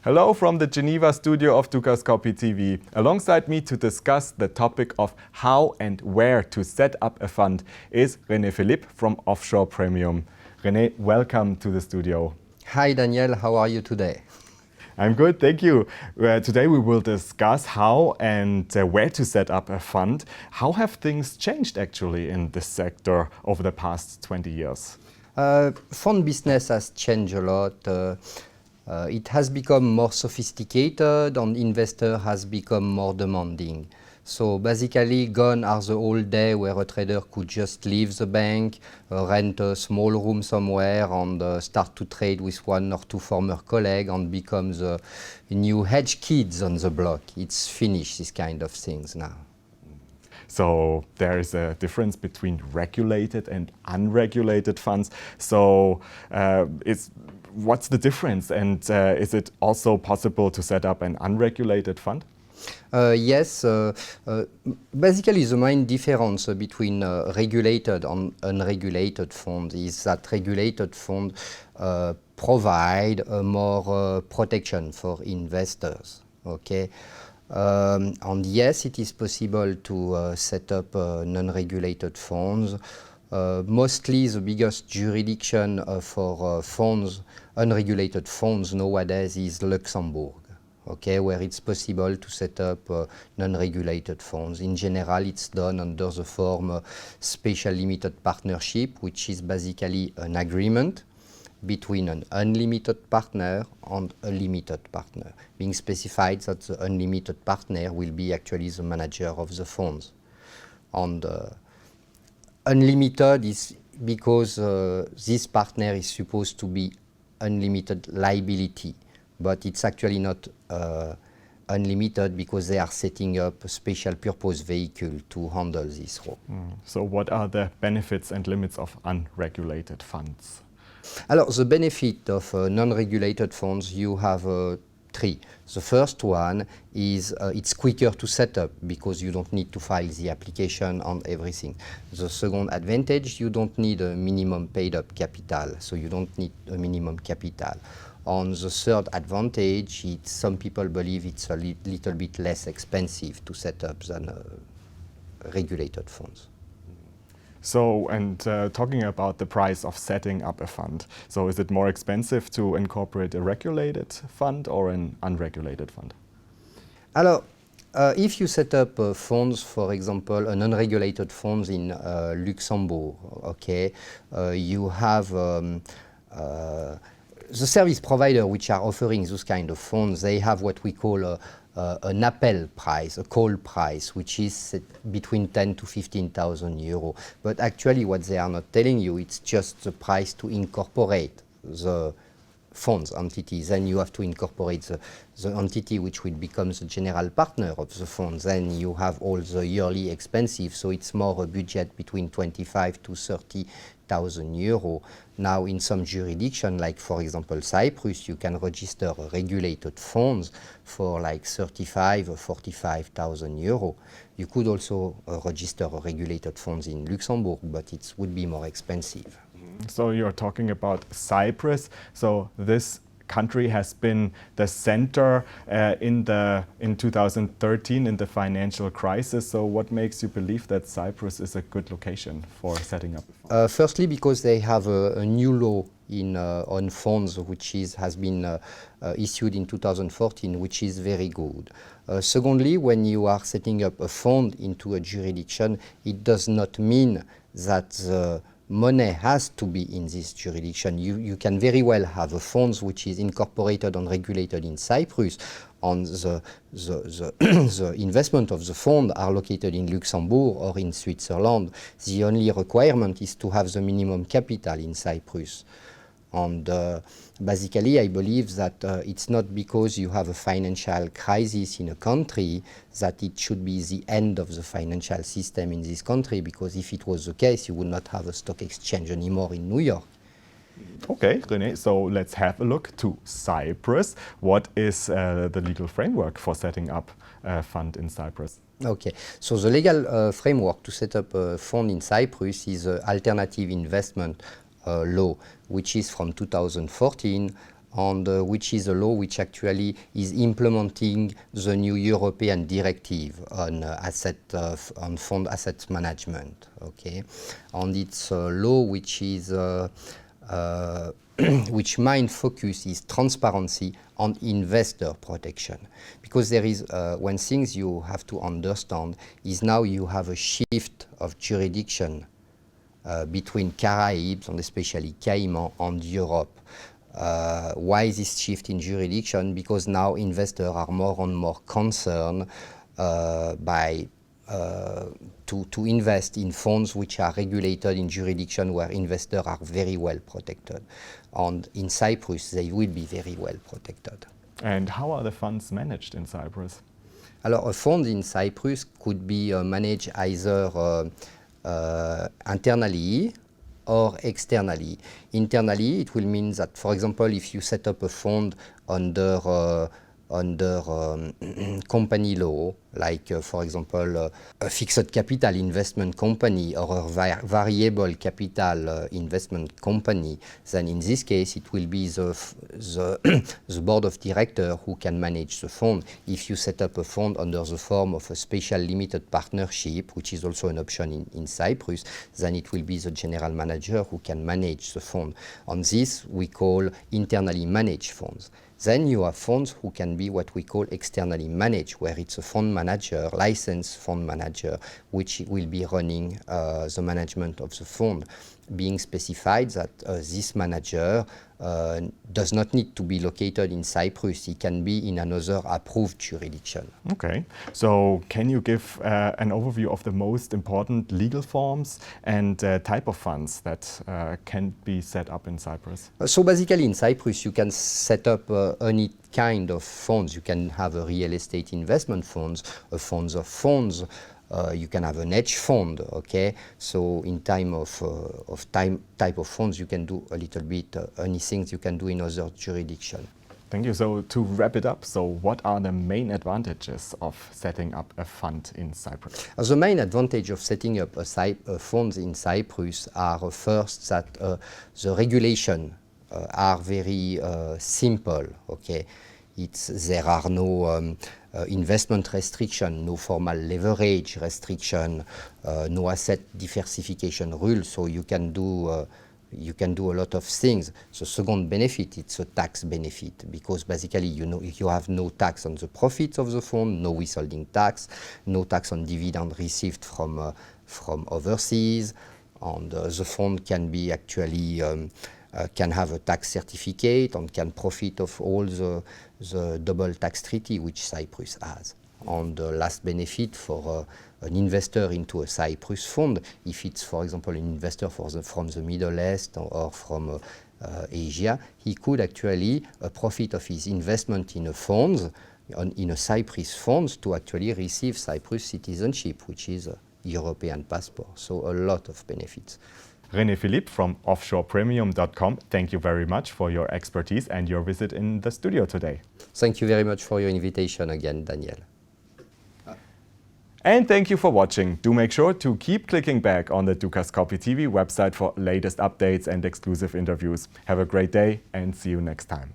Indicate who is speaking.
Speaker 1: Hello from the Geneva studio of Dukascopy TV. Alongside me to discuss the topic of how and where to set up a fund is Rene Philippe from Offshore Premium. Rene, welcome to the studio.
Speaker 2: Hi Daniel, how are you today?
Speaker 1: I'm good, thank you. Today we will discuss how and where to set up a fund. How have things changed actually in this sector over the past 20 years?
Speaker 2: Fund business has changed a lot. It has become more sophisticated and investor has become more demanding. So basically gone are the old days where a trader could just leave the bank, rent a small room somewhere and start to trade with one or two former colleagues and become the new hedge kids on the block. It's finished, these kind of things now.
Speaker 1: So there is a difference between regulated and unregulated funds. So what's the difference, and is it also possible to set up an unregulated fund?
Speaker 2: Yes, basically the main difference between regulated and unregulated funds is that regulated funds provide more protection for investors. Okay. And yes, it is possible to set up non-regulated funds. Mostly the biggest jurisdiction for funds, unregulated funds nowadays is Luxembourg, okay, where it's possible to set up non-regulated funds. In general, it's done under the form special limited partnership, which is basically an agreement between an unlimited partner and a limited partner, being specified that the unlimited partner will be actually the manager of the funds. And unlimited is because this partner is supposed to be unlimited liability, but it's actually not unlimited because they are setting up a special purpose vehicle to handle this role.
Speaker 1: So what are the benefits and limits of unregulated funds?
Speaker 2: Alors, the benefit of non-regulated funds, you have three. The first one is it's quicker to set up because you don't need to file the application and everything. The second advantage, you don't need a minimum paid up capital, so you don't need a minimum capital. On the third advantage, some people believe it's a little bit less expensive to set up than regulated funds.
Speaker 1: So, and talking about the price of setting up a fund, so is it more expensive to incorporate a regulated fund or an unregulated fund?
Speaker 2: Alors, if you set up funds, for example, an unregulated funds in Luxembourg, okay, you have the service provider which are offering those kind of funds, they have what we call an appel price, a call price, which is between 10 to 15,000 euro. But actually what they are not telling you, it's just the price to incorporate the funds entities. Then you have to incorporate the entity which will become the general partner of the funds. Then you have all the yearly expenses, so it's more a budget between 25 to 30,000 euro. Now in some jurisdiction, like for example Cyprus, you can register a regulated funds for like 35 or 45,000 euro. You could also register a regulated funds in Luxembourg, but it would be more expensive.
Speaker 1: So you're talking about Cyprus. So this country has been the center in 2013 in the financial crisis. So what makes you believe that Cyprus is a good location for setting up a fund?
Speaker 2: Firstly, because they have a new law on funds which has been issued in 2014, which is very good. Secondly, when you are setting up a fund into a jurisdiction, it does not mean that the money has to be in this jurisdiction. You can very well have a fund which is incorporated and regulated in Cyprus, and the investment of the fund are located in Luxembourg or in Switzerland. The only requirement is to have the minimum capital in Cyprus. And basically, I believe that it's not because you have a financial crisis in a country that it should be the end of the financial system in this country, because if it was the case, you would not have a stock exchange anymore in New York.
Speaker 1: Okay, Rene, so let's have a look to Cyprus. What is the legal framework for setting up a fund in Cyprus?
Speaker 2: Okay, so the legal framework to set up a fund in Cyprus is alternative investment law, which is from 2014, and which is a law which actually is implementing the new European directive on on fund asset management. Okay, and it's a law which is which main focus is transparency and investor protection. Because there is one thing you have to understand is now you have a shift of jurisdiction between Caribs and especially Cayman and Europe. Why this shift in jurisdiction? Because now investors are more and more concerned to invest in funds which are regulated in jurisdiction where investors are very well protected. And in Cyprus, they will be very well protected.
Speaker 1: And how are the funds managed in Cyprus?
Speaker 2: Alors, a fund in Cyprus could be managed either internally or externally. Internally, it will mean that, for example, if you set up a fund under company law, like for example a fixed capital investment company or a variable capital investment company, then in this case it will be the board of directors who can manage the fund. If you set up a fund under the form of a special limited partnership, which is also an option in Cyprus, then it will be the general manager who can manage the fund. On this we call internally managed funds. Then you have funds who can be what we call externally managed, where it's a fund manager, licensed fund manager, which will be running the management of the fund, being specified that this manager does not need to be located in Cyprus. He can be in another approved jurisdiction.
Speaker 1: Okay, so can you give an overview of the most important legal forms and type of funds that can be set up in Cyprus?
Speaker 2: So basically in Cyprus you can set up any kind of funds. You can have a real estate investment funds, a funds of funds, you can have an hedge fund, okay? So in type of funds you can do a little bit anything you can do in other jurisdictions.
Speaker 1: Thank you. So to wrap it up, so what are the main advantages of setting up a fund in Cyprus?
Speaker 2: The main advantage of setting up a fund in Cyprus are first that the regulation are very simple, okay? There are no investment restriction, no formal leverage restriction, no asset diversification rules, so you can do a lot of things. The second benefit, it's a tax benefit, because basically you have no tax on the profits of the fund, no withholding tax, no tax on dividend received from overseas, and the fund can be actually can have a tax certificate and can profit of all the double tax treaty which Cyprus has. And the last benefit for an investor into a Cyprus fund, if it's, for example, an investor from the Middle East or from Asia, he could actually profit of his investment in a fund, in a Cyprus fund, to actually receive Cyprus citizenship, which is a European passport. So a lot of benefits.
Speaker 1: Rene Philippe from offshorepremium.com, thank you very much for your expertise and your visit in the studio today.
Speaker 2: Thank you very much for your invitation again, Daniel.
Speaker 1: And thank you for watching. Do make sure to keep clicking back on the Dukascopy TV website for latest updates and exclusive interviews. Have a great day and see you next time.